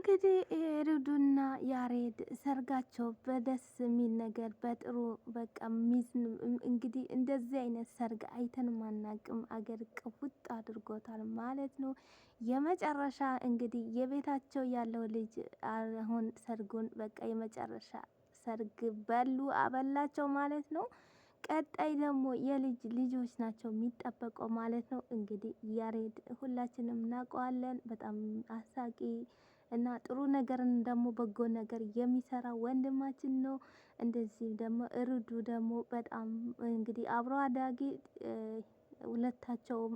እንግዲህ ሩዱና ያሬድ ሰርጋቸው በደስ የሚል ነገር በጥሩ በቃ እንግዲህ እንደዚህ አይነት ሰርግ አይተን ማናቅም። አገር ቅውጥ አድርጎታል ማለት ነው። የመጨረሻ እንግዲህ የቤታቸው ያለው ልጅ አሁን ሰርጉን በቃ የመጨረሻ ሰርግ በሉ አበላቸው ማለት ነው። ቀጣይ ደግሞ የልጅ ልጆች ናቸው የሚጠበቀው ማለት ነው። እንግዲህ ያሬድ ሁላችንም እናውቀዋለን በጣም አሳቂ እና ጥሩ ነገርን ደግሞ በጎ ነገር የሚሰራ ወንድማችን ነው። እንደዚህ ደግሞ ሩዱ ደግሞ በጣም እንግዲህ አብሮ አዳጊ ሁለታቸውም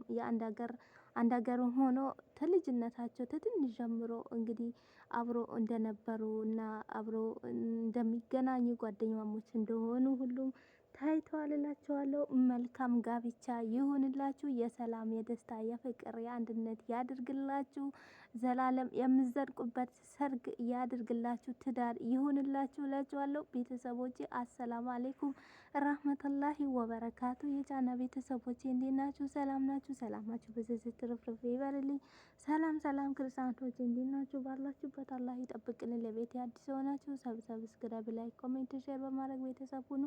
አንድ ሀገር ሆኖ ከልጅነታቸው ከትንሽ ጀምሮ እንግዲህ አብሮ እንደነበሩ እና አብሮ እንደሚገናኙ ጓደኛሞች እንደሆኑ ሁሉም ታይተዋል እላቸዋለሁ። መልካም ጋብቻ ይሁንላችሁ። የሰላም የደስታ የፍቅር የአንድነት ያድርግላችሁ። ዘላለም የምትዘልቁበት ሰርግ ያድርግላችሁ። ትዳር ይሁንላችሁ እላችኋለሁ። ቤተሰቦቼ አሰላሙ አሌይኩም ራህመቱላሂ ወበረካቱ። የጫና ቤተሰቦቼ እንዴት ናችሁ? ሰላም ናችሁ? ሰላማችሁ በዝዝት ትርፍርፍ ይበልልኝ። ሰላም ሰላም ክርስቲያኖች እንዴት ናችሁ? ባላችሁበት አላህ ይጠብቅልን። ለቤት አዲስ የሆናችሁ ሰብስክራይብ፣ ላይክ፣ ኮሜንት፣ ሼር በማድረግ ቤተሰብ ሁኑ።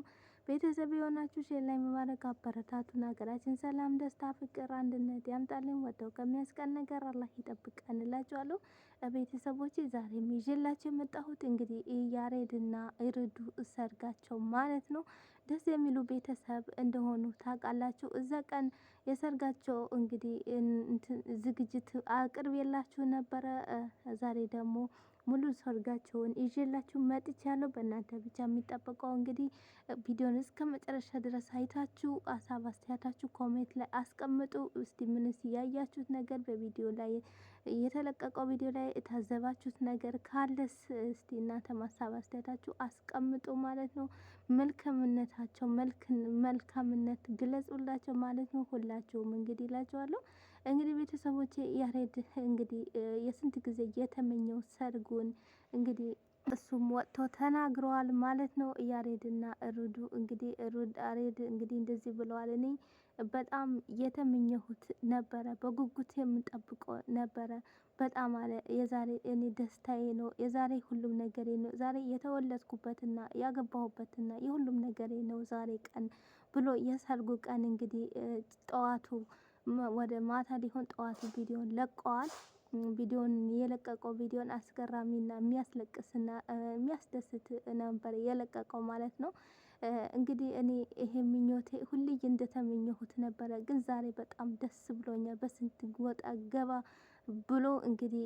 ቤተሰብ የሆናችሁ ሼር ላይ በማድረግ አበረታቱን። ሀገራችን ሰላም፣ ደስታ፣ ፍቅር፣ አንድነት ያምጣልን። ወደው ከሚያስቀን ነገር አላህ ይጠብቀን እላችኋለሁ። ቤተሰቦቼ ዛሬም ይዤላችሁ የመጣሁት እንግዲህ ያሬድና ሩዱ ሰርጋቸው ማለት ነው። ደስ የሚሉ ቤተሰብ እንደሆኑ ታውቃላችሁ። እዛ ቀን የሰርጋቸው እንግዲህ ዝግጅት አቅርቤላችሁ ነበረ። ዛሬ ደግሞ ሙሉ ሰርጋቸውን ይዤላችሁ መጥቻለሁ። በእናንተ ብቻ የሚጠበቀው እንግዲህ ቪዲዮን እስከ መጨረሻ ድረስ አይታችሁ ሀሳብ አስተያየታችሁ ኮሜንት ላይ አስቀምጡ። እስቲ ምንስ ያያችሁት ነገር በቪዲዮ ላይ የተለቀቀው ቪዲዮ ላይ የታዘባችሁት ነገር ካለስ እስቲ እናንተ ሀሳብ አስተያየታችሁ አስቀምጡ ማለት ነው። መልካምነታቸው መልካምነት ግለጹላቸው ማለት ነው። ሁላችሁም እንግዲህ እላችኋለሁ። እንግዲህ ቤተሰቦቼ ያሬድ እንግዲህ የስንት ጊዜ የተመኘው ሰርጉን እንግዲህ እሱም ወጥቶ ተናግረዋል ማለት ነው። ያሬድና ሩዱ እንግዲህ ያሬድ እንግዲህ እንደዚህ ብለዋል። እኔ በጣም የተመኘሁት ነበረ፣ በጉጉት የምንጠብቀው ነበረ። በጣም አለ የዛሬ እኔ ደስታዬ ነው፣ የዛሬ ሁሉም ነገሬ ነው፣ ዛሬ የተወለድኩበትና ያገባሁበትና የሁሉም ነገሬ ነው ዛሬ ቀን ብሎ የሰርጉ ቀን እንግዲህ ጠዋቱ ወደ ማታ ሊሆን ጠዋቱ ቪዲዮን ለቀዋል። ቪዲዮን የለቀቀው ቪዲዮን አስገራሚና የሚያስለቅስና የሚያስደስት ነበር የለቀቀው ማለት ነው። እንግዲህ እኔ ይሄ ምኞቴ ሁሌ እንደተመኘሁት ነበረ፣ ግን ዛሬ በጣም ደስ ብሎኛል። በስንት ወጣ ገባ ብሎ እንግዲህ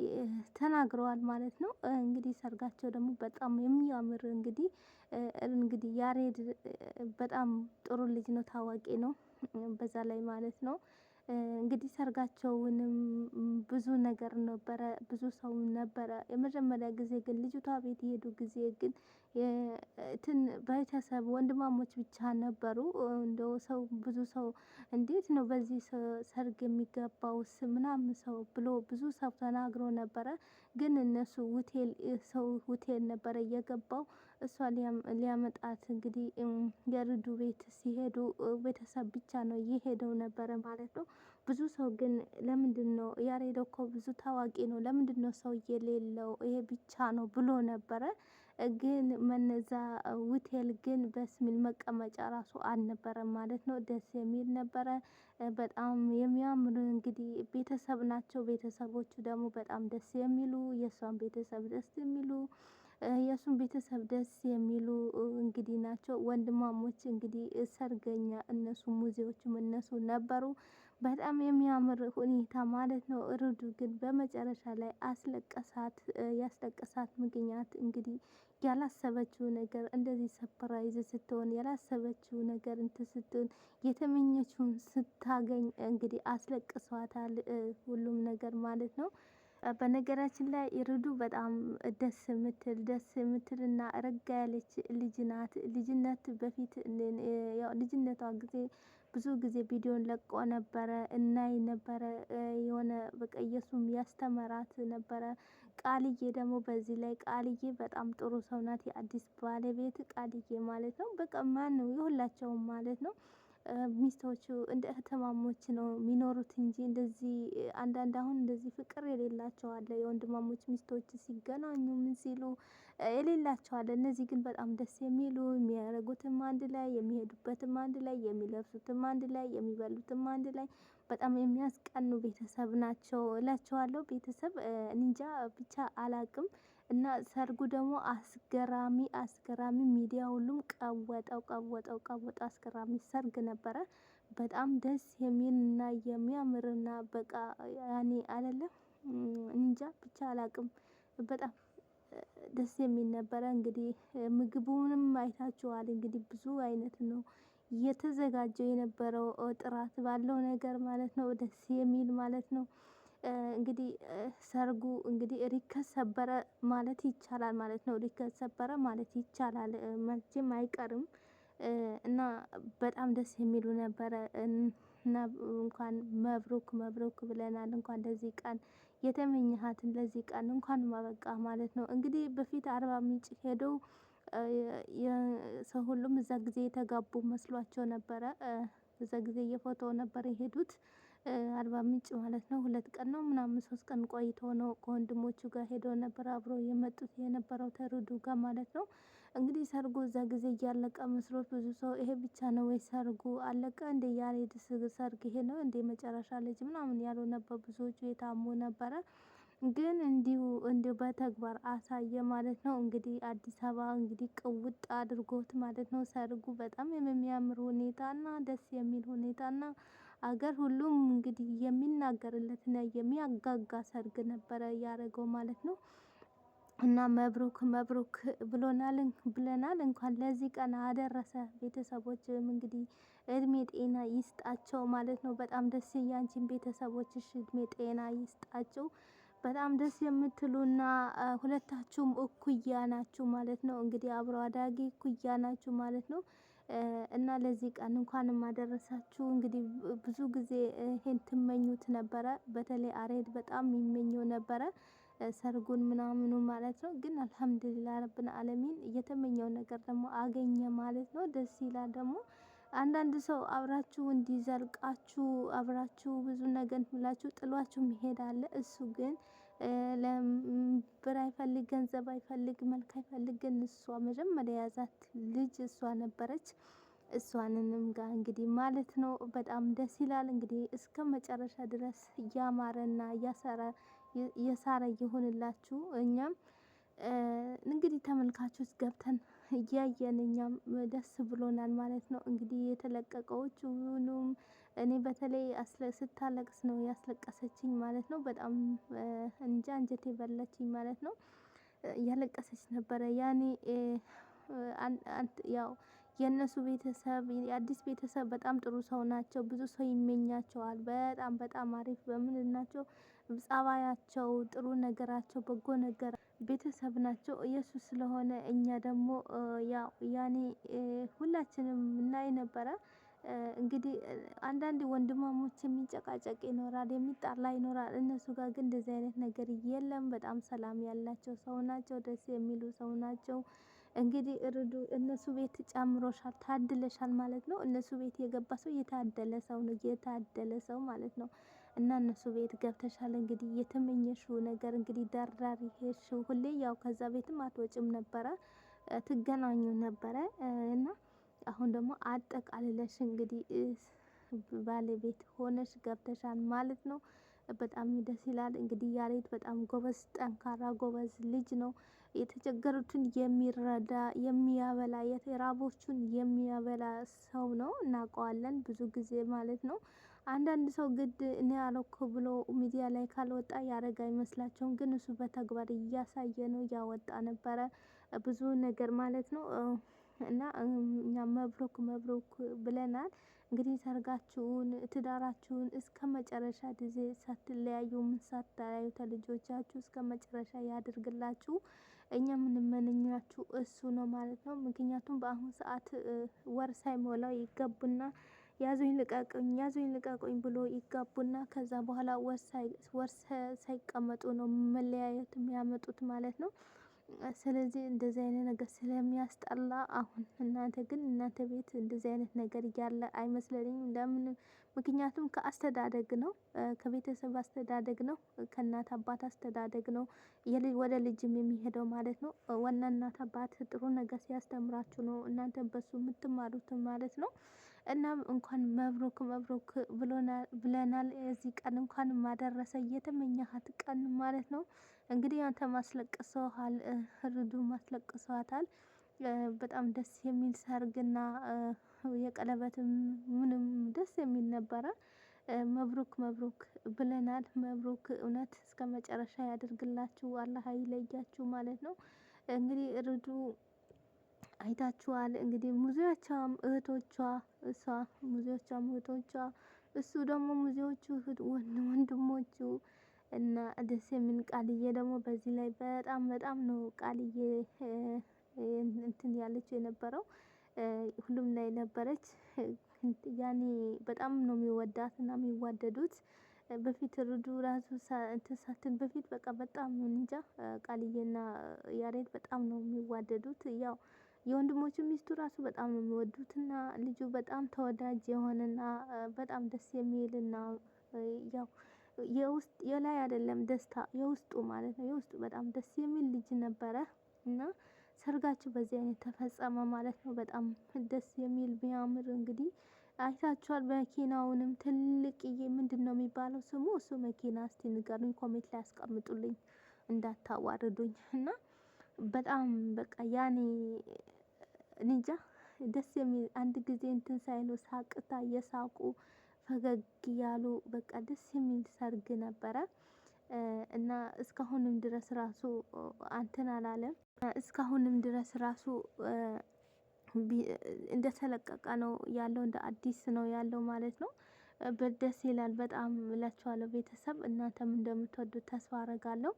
ተናግረዋል ማለት ነው። እንግዲህ ሰርጋቸው ደግሞ በጣም የሚያምር እንግዲህ ያሬድ በጣም ጥሩ ልጅ ነው፣ ታዋቂ ነው በዛ ላይ ማለት ነው። እንግዲህ ሰርጋቸውንም ብዙ ነገር ነበረ፣ ብዙ ሰው ነበረ። የመጀመሪያ ጊዜ ግን ልጅቷ ቤት የሄዱ ጊዜ ግን ቤተሰብ ወንድማሞች ብቻ ነበሩ። እንደው ሰው ብዙ ሰው እንዴት ነው በዚህ ሰርግ የሚገባውስ ምናምን ሰው ብሎ ብዙ ሰው ተናግሮ ነበረ። ግን እነሱ ሆቴል ነበረ እየገባው እሷ ሊያመጣት እንግዲህ የሩዱ ቤት ሲሄዱ ቤተሰብ ብቻ ነው እየሄደው ነበረ ማለት ነው። ብዙ ሰው ግን ለምንድን ነው ያሬድ እኮ ብዙ ታዋቂ ነው፣ ለምንድን ነው ሰው የሌለው ይሄ ብቻ ነው ብሎ ነበረ። ግን መነዛ ሆቴል ግን በስሚል መቀመጫ ራሱ አልነበረም ማለት ነው። ደስ የሚል ነበረ። በጣም የሚያምሩ እንግዲህ ቤተሰብ ናቸው። ቤተሰቦቹ ደግሞ በጣም ደስ የሚሉ፣ የእሷን ቤተሰብ ደስ የሚሉ፣ የእሱን ቤተሰብ ደስ የሚሉ እንግዲህ ናቸው። ወንድማሞች እንግዲህ ሰርገኛ እነሱ ሙዚዎችም እነሱ ነበሩ። በጣም የሚያምር ሁኔታ ማለት ነው። ሩዱ ግን በመጨረሻ ላይ አስለቀሳት። ያስለቀሳት ምክንያት እንግዲህ ያላሰበችው ነገር እንደዚህ ሰፕራይዝ ስትሆን ያላሰበችው ነገር እንትን ስትሆን የተመኘችውን ስታገኝ እንግዲህ አስለቅሷታል ሁሉም ነገር ማለት ነው። በነገራችን ላይ ሩዱ በጣም ደስ የምትልና ረጋ ያለች ልጅ ናት። ልጅነት በፊት ያው ልጅነቷ ጊዜ ብዙ ጊዜ ቪዲዮን ለቆ ነበረ እናይ ነበረ። የሆነ በቃ ኢየሱስም ያስተምራት ነበረ። ቃልዬ ደግሞ በዚህ ላይ ቃልዬ በጣም ጥሩ ሰው ናት። የአዲስ ባለቤት ቃልዬ ማለት ነው። በቃ ማን ነው የሁላቸውም ማለት ነው። ሚስቶቹ እንደ እህትማሞች ነው የሚኖሩት እንጂ እንደዚህ አንዳንድ አሁን እንደዚህ ፍቅር የሌላቸው አለ። የወንድማሞች ሚስቶች ሲገናኙ ምን ሲሉ የሌላቸው አለ። እነዚህ ግን በጣም ደስ የሚሉ የሚያደርጉትም አንድ ላይ የሚሄዱበትም አንድ ላይ የሚለብሱትም አንድ ላይ የሚበሉትም አንድ ላይ በጣም የሚያስቀኑ ቤተሰብ ናቸው እላቸዋለሁ። ቤተሰብ እንጃ ብቻ አላቅም። እና ሰርጉ ደግሞ አስገራሚ አስገራሚ ሚዲያ ሁሉም ቀወጠው አስገራሚ ሰርግ ነበረ። በጣም ደስ የሚልና የሚያምርና በቃ ያኔ አይደለም እንጃ ብቻ አላቅም። በጣም ደስ የሚል ነበረ። እንግዲህ ምግቡንም አይታችኋል እንግዲህ ብዙ አይነት ነው የተዘጋጀው የነበረው ጥራት ባለው ነገር ማለት ነው። ደስ የሚል ማለት ነው። እንግዲህ ሰርጉ እንግዲህ ሪከስ ሰበረ ማለት ይቻላል ማለት ነው። ሪከስ ሰበረ ማለት ይቻላል መቼም አይቀርም። እና በጣም ደስ የሚሉ ነበረ። እና እንኳን መብሩክ መብሩክ ብለናል። እንኳን ለዚህ ቀን የተመኘሃትን ለዚህ ቀን እንኳን አበቃ ማለት ነው። እንግዲህ በፊት አርባ ምንጭ ሄደው የሰው ሁሉም እዛ ጊዜ የተጋቡ መስሏቸው ነበረ። እዛ ጊዜ እየፎቶ ነበር የሄዱት። አርባ ምንጭ ማለት ነው። 2 ቀን ነው ምናምን 3 ቀን ቆይቶ ነው ከወንድሞቹ ጋር ሄዶ ነበር አብሮ የመጡት የነበረው ተሩዱ ጋር ማለት ነው። እንግዲህ ሰርጉ እዛ ጊዜ እያለቀ መስሎት ብዙ ሰው ይሄ ብቻ ነው ወይ ሰርጉ አለቀ እንደ ያሬድ ሰርግ ይሄ ነው እንደ መጨረሻ ልጅ ምናምን ያሉ ነበር ብዙዎቹ የታሙ ነበረ። ግን እንዲሁ በተግባር አሳየ ማለት ነው። እንግዲህ አዲስ አበባ እንግዲህ ቅውጥ አድርጎት ማለት ነው። ሰርጉ በጣም የሚያምር ሁኔታና ደስ የሚል ሁኔታና አገር ሁሉም እንግዲህ የሚናገርለትና የሚያጋጋ ሰርግ ነበረ ያደረገው ማለት ነው። እና መብሩክ መብሩክ ብለናል እንኳን ለዚህ ቀን አደረሰ። ቤተሰቦችም እንግዲህ እድሜ ጤና ይስጣቸው ማለት ነው። በጣም ደስ ያንቺን ቤተሰቦችሽ እድሜ ጤና ይስጣቸው። በጣም ደስ የምትሉና ሁለታችሁም እኩያ ናችሁ ማለት ነው። እንግዲህ አብሮ አዳጊ እኩያ ናችሁ ማለት ነው። እና ለዚህ ቀን እንኳንም አደረሳችሁ። እንግዲህ ብዙ ጊዜ ይሄን ትመኙት ነበረ። በተለይ አሬድ በጣም ይመኘው ነበረ ሰርጉን ምናምኑ ማለት ነው። ግን አልሀምዱሊላህ ረብል አለሚን የተመኘው ነገር ደግሞ አገኘ ማለት ነው። ደስ ይላል ደግሞ አንዳንድ ሰው አብራችሁ እንዲዘልቃችሁ አብራችሁ ብዙ ነገር ብላችሁ ጥሏችሁ መሄድ አለ። እሱ ግን ብር አይፈልግ ገንዘብ አይፈልግ መልክ አይፈልግ ግን እሷ መጀመሪያ የያዛት ልጅ እሷ ነበረች። እሷንንም ጋር እንግዲህ ማለት ነው በጣም ደስ ይላል። እንግዲህ እስከ መጨረሻ ድረስ እያማረና እያሳረ ይሁንላችሁ። እኛም እንግዲህ ተመልካቾች ገብተን እያየን እኛም ደስ ብሎናል ማለት ነው። እንግዲህ የተለቀቀዎቹንም እኔ በተለይ ስታለቅስ ነው ያስለቀሰችኝ ማለት ነው። በጣም እንጃ አንጀቴ በላችኝ ማለት ነው። እያለቀሰች ነበረ ያኔ ያው የእነሱ ቤተሰብ የአዲስ ቤተሰብ በጣም ጥሩ ሰው ናቸው። ብዙ ሰው ይመኛቸዋል በጣም በጣም አሪፍ በምን ናቸው። ፀባያቸው ጥሩ ነገራቸው በጎ ነገር ቤተሰብ ናቸው። ኢየሱስ ስለሆነ እኛ ደግሞ ያው ያኔ ሁላችንም እናይ ነበረ። እንግዲህ አንዳንድ ወንድማሞች የሚጨቃጨቅ ይኖራል የሚጣላ ይኖራል። እነሱ ጋር ግን እንደዚህ አይነት ነገር የለም። በጣም ሰላም ያላቸው ሰው ናቸው። ደስ የሚሉ ሰው ናቸው። እንግዲህ እርዱ እነሱ ቤት ጨምሮሻል ታድለሻል ማለት ነው። እነሱ ቤት የገባ ሰው የታደለ ሰው ነው የታደለ ሰው ማለት ነው። እና እነሱ ቤት ገብተሻል እንግዲህ የተመኘሽው ነገር እንግዲህ ዳርዳር ሄድሽው ሁሌ ያው ከዛ ቤትም አትወጭም ነበረ። ትገናኙ ነበረ እና አሁን ደግሞ አጠቃልለሽ እንግዲህ ባለቤት ሆነሽ ገብተሻል ማለት ነው። በጣም ደስ ይላል። እንግዲህ ያሬድ በጣም ጎበዝ ጠንካራ ጎበዝ ልጅ ነው። የተቸገሩትን የሚረዳ የሚያበላ የተራቦቹን የሚያበላ ሰው ነው እናውቀዋለን ብዙ ጊዜ ማለት ነው። አንዳንድ ሰው ግድ እኔ አረኩ ብሎ ሚዲያ ላይ ካልወጣ ያደረገ አይመስላቸውም ግን እሱ በተግባር እያሳየ ነው እያወጣ ነበረ። ብዙ ነገር ማለት ነው። እና እኛ መብሩክ መብሩክ ብለናል። እንግዲህ ሰርጋችሁን ትዳራችሁን እስከ መጨረሻ ጊዜ ሳትለያዩ ምን ሳታዩ ከልጆቻችሁ እስከ መጨረሻ ያድርግላችሁ። እኛ የምንመኛችሁ እሱ ነው ማለት ነው። ምክንያቱም በአሁን ሰዓት ወር ሳይሞላው ይጋቡና ያዙኝ ልቀቁኝ ብሎ ይጋቡና ከዛ በኋላ ወር ሳይቀመጡ ነው መለያየት የሚያመጡት ማለት ነው። ስለዚህ እንደዚህ አይነት ነገር ስለሚያስጠላ አሁን እናንተ ግን እናንተ ቤት እንደዚህ አይነት ነገር እያለ አይመስለኝም። ለምን? ምክንያቱም ከአስተዳደግ ነው፣ ከቤተሰብ አስተዳደግ ነው፣ ከእናት አባት አስተዳደግ ነው ወደ ልጅም የሚሄደው ማለት ነው። ዋና እናት አባት ጥሩ ነገር ሲያስተምራችሁ ነው እናንተም በሱ የምትማሩትም ማለት ነው። እናም እንኳን መብሩክ መብሩክ ብለናል። የዚህ ቀን እንኳን ማደረሰ እየተመኘሃት ቀን ማለት ነው። እንግዲህ አንተ ማስለቅሰዋል፣ ርዱ ማስለቅሰዋታል። በጣም ደስ የሚል ሰርግና የቀለበትም ምንም ደስ የሚል ነበረ። መብሩክ መብሩክ ብለናል። መብሩክ እውነት እስከ መጨረሻ ያደርግላችሁ፣ አላህ አይለያችሁ ማለት ነው። እንግዲህ ርዱ አይታችኋል እንግዲህ ሙዚዎቿም እህቶቿ፣ እሷ ሙዚዎቿም እህቶቿ፣ እሱ ደግሞ ሙዚዎቹ ወንድሞቹ እና ደስ የሚል ቃልዬ ደግሞ በዚህ ላይ በጣም በጣም ነው ቃልዬ እንትን ያለችው የነበረው ሁሉም ላይ ነበረች። ያኔ በጣም ነው የሚወዳት እና የሚዋደዱት። በፊት ርዱ ራሱ እንትን ሳትል በፊት በቃ በጣም እንጃ ቃልዬና ያሬድ በጣም ነው የሚዋደዱት። ያው የወንድሞቹ ሚስቱ ራሱ በጣም ነው የሚወዱትና ልጁ በጣም ተወዳጅ የሆነና በጣም ደስ የሚልና ያው የውስጥ የላይ አይደለም ደስታ የውስጡ ማለት ነው። የውስጡ በጣም ደስ የሚል ልጅ ነበረ እና ሰርጋችሁ በዚህ አይነት ተፈጸመ ማለት ነው። በጣም ደስ የሚል ቢያምር እንግዲህ አይታችኋል። መኪናውንም ትልቅዬ ምንድነው የሚባለው ስሙ? እሱ መኪና እስቲ ንገሩኝ፣ ኮሜንት ላይ አስቀምጡልኝ እንዳታዋርዱኝ። እና በጣም በቃ ያኔ እንጃ ደስ የሚል አንድ ጊዜ እንትን ሳይሉ ሳቅታ እየሳቁ ፈገግ እያሉ በቃ ደስ የሚል ሰርግ ነበረ። እና እስካሁንም ድረስ ራሱ አንተን አላለም። እስካሁንም ድረስ ራሱ እንደተለቀቀ ነው ያለው፣ እንደ አዲስ ነው ያለው ማለት ነው። ደስ ይላል በጣም እላችኋለሁ። ቤተሰብ እናንተም እንደምትወዱት ተስፋ አደርጋለሁ።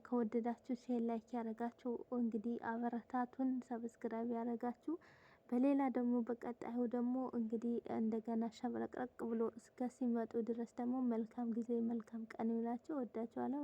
ከወደዳችሁ ሼር ላይክ ያደረጋችሁ እንግዲህ አበረታቱን፣ ሰብስክራይብ ያደረጋችሁ። በሌላ ደግሞ በቀጣዩ ደግሞ እንግዲህ እንደገና ሸብረቅረቅ ብሎ እስከ ሲመጡ ድረስ ደግሞ መልካም ጊዜ መልካም ቀን ይውላችሁ። ወዳችኋለሁ።